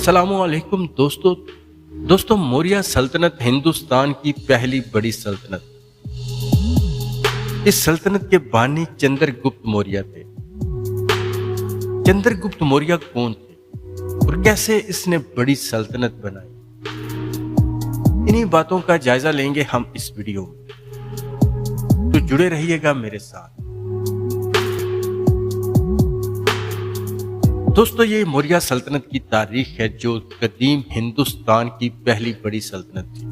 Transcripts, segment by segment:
अस्सलाम वालेकुम दोस्तों मौर्य सल्तनत हिंदुस्तान की पहली बड़ी सल्तनत। इस सल्तनत के बानी चंद्रगुप्त मौर्य थे। चंद्रगुप्त मौर्य कौन थे और कैसे इसने बड़ी सल्तनत बनाई, इन्हीं बातों का जायजा लेंगे हम इस वीडियो में, तो जुड़े रहिएगा मेरे साथ। दोस्तों ये मौर्य सल्तनत की तारीख है जो कदीम हिंदुस्तान की पहली बड़ी सल्तनत थी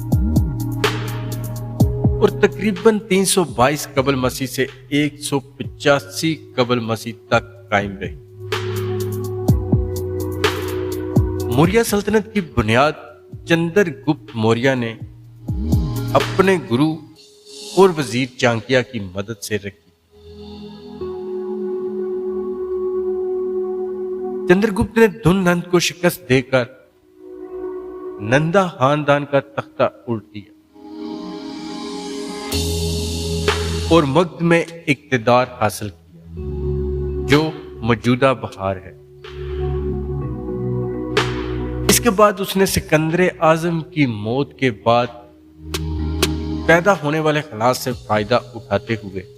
और तकरीबन 322 कबल मसीह से 185 कबल मसीह तक कायम रही। मौर्य सल्तनत की बुनियाद चंद्रगुप्त मौर्य ने अपने गुरु और वजीर चाणक्य की मदद से रखी। चंद्रगुप्त ने धुनंद को शिकस्त देकर नंदा खानदान का तख्ता उल्ट दिया और मगध में इक्तिदार हासिल किया जो मौजूदा बिहार है। इसके बाद उसने सिकंदर आजम की मौत के बाद पैदा होने वाले खलास से फायदा उठाते हुए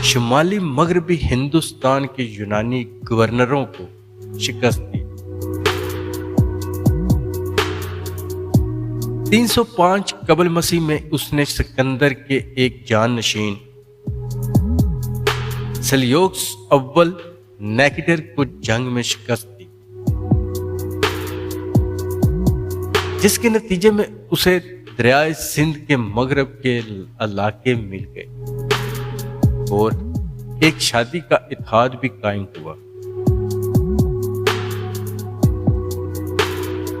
शुमाली मगरबी हिंदुस्तान के यूनानी गवर्नरों को शिकस्त दी। 305 कबल मसीह में उसने सिकंदर के एक जाननशीन सेल्यूकस अव्वल नेकेटर को जंग में शिकस्त दी, जिसके नतीजे में उसे दरियाए सिंध के मगरब के इलाके मिल गए और एक शादी का इत्तेहाद भी कायम हुआ।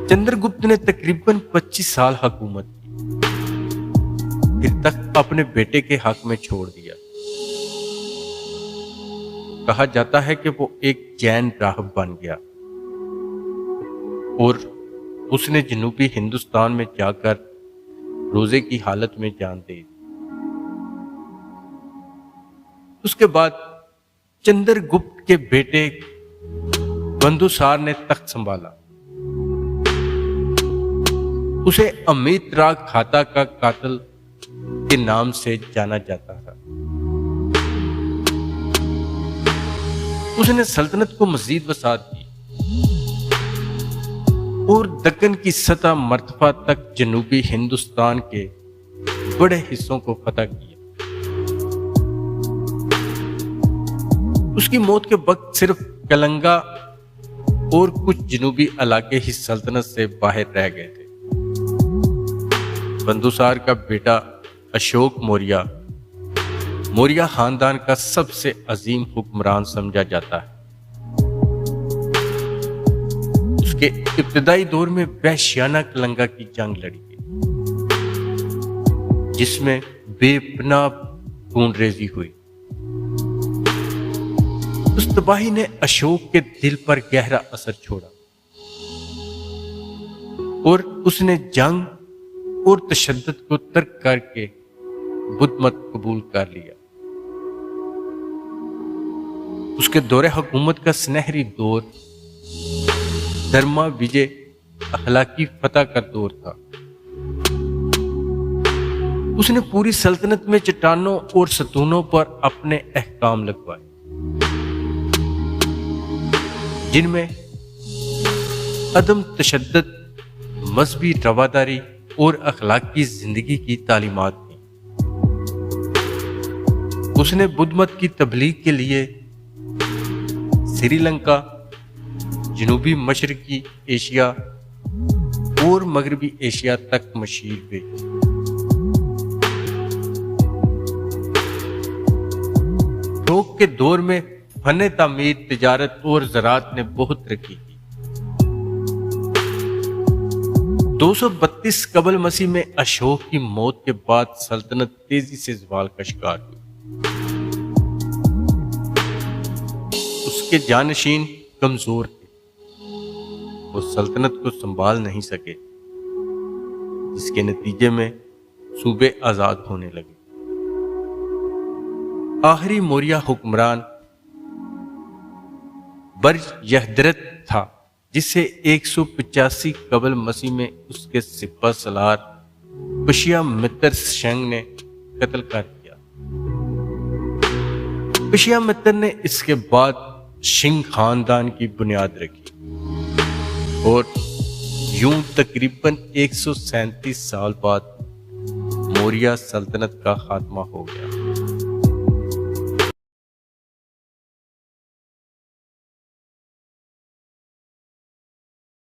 चंद्रगुप्त ने तकरीबन 25 साल हुकूमत की, फिर तक अपने बेटे के हक में छोड़ दिया। कहा जाता है कि वो एक जैन राहब बन गया और उसने जनूबी हिंदुस्तान में जाकर रोजे की हालत में जान दे दी। उसके बाद चंद्रगुप्त के बेटे बंधुसार ने तख्त संभाला। उसे अमित राग खाता का कातिल के नाम से जाना जाता था। उसने सल्तनत को मजीद वसात दी और दक्कन की सतह मर्तबा तक जनूबी हिंदुस्तान के बड़े हिस्सों को फतह किया। उसकी मौत के वक्त सिर्फ कलंगा और कुछ जनूबी इलाके ही सल्तनत से बाहर रह गए थे। बंधुसार का बेटा अशोक मौर्य मौर्य खानदान का सबसे अजीम हुक्मरान समझा जाता है। उसके इब्तदाई दौर में वहशियाना कलंगा की जंग लड़ी गई, जिसमें बेपनाह खूनरेजी हुई। उस तबाही ने अशोक के दिल पर गहरा असर छोड़ा और उसने जंग और तशद्दुद को तर्क करके बुद्ध मत कबूल कर लिया। उसके दौरे हुकूमत का सुनहरी दौर धर्मा विजय अखलाकी फतह का दौर था। उसने पूरी सल्तनत में चट्टानों और सतूनों पर अपने अहकाम लगवाए, जिनमें अदम तशद्दुद, मजहबी रवादारी और अखलाकी जिंदगी की तालीमात थी। उसने बुद्ध मत की तबलीग के लिए श्रीलंका, जनूबी मशरकी एशिया और मगरबी एशिया तक मशीर भेजी। शोक के दौर में फन तामीर, तिजारत और ज़राअत ने बहुत तरक्की की। 232 कबल मसीह में अशोक की मौत के बाद सल्तनत तेजी से ज़वाल का शिकार हुई। उसके जानशीन कमजोर थे, वो सल्तनत को संभाल नहीं सके, जिसके नतीजे में सूबे आजाद होने लगे। आखिरी मौर्य हुक्मरान बर्ज यहदरत था, जिसे 185 قبل مسیح میں اس کے سپہ سالار پشیامتر شنگ نے قتل کر دیا۔ پشیامتر نے اس کے بعد شنگ خاندان کی بنیاد رکھی اور یوں تقریباً 137 سال بعد موریہ سلطنت کا خاتمہ ہو گیا۔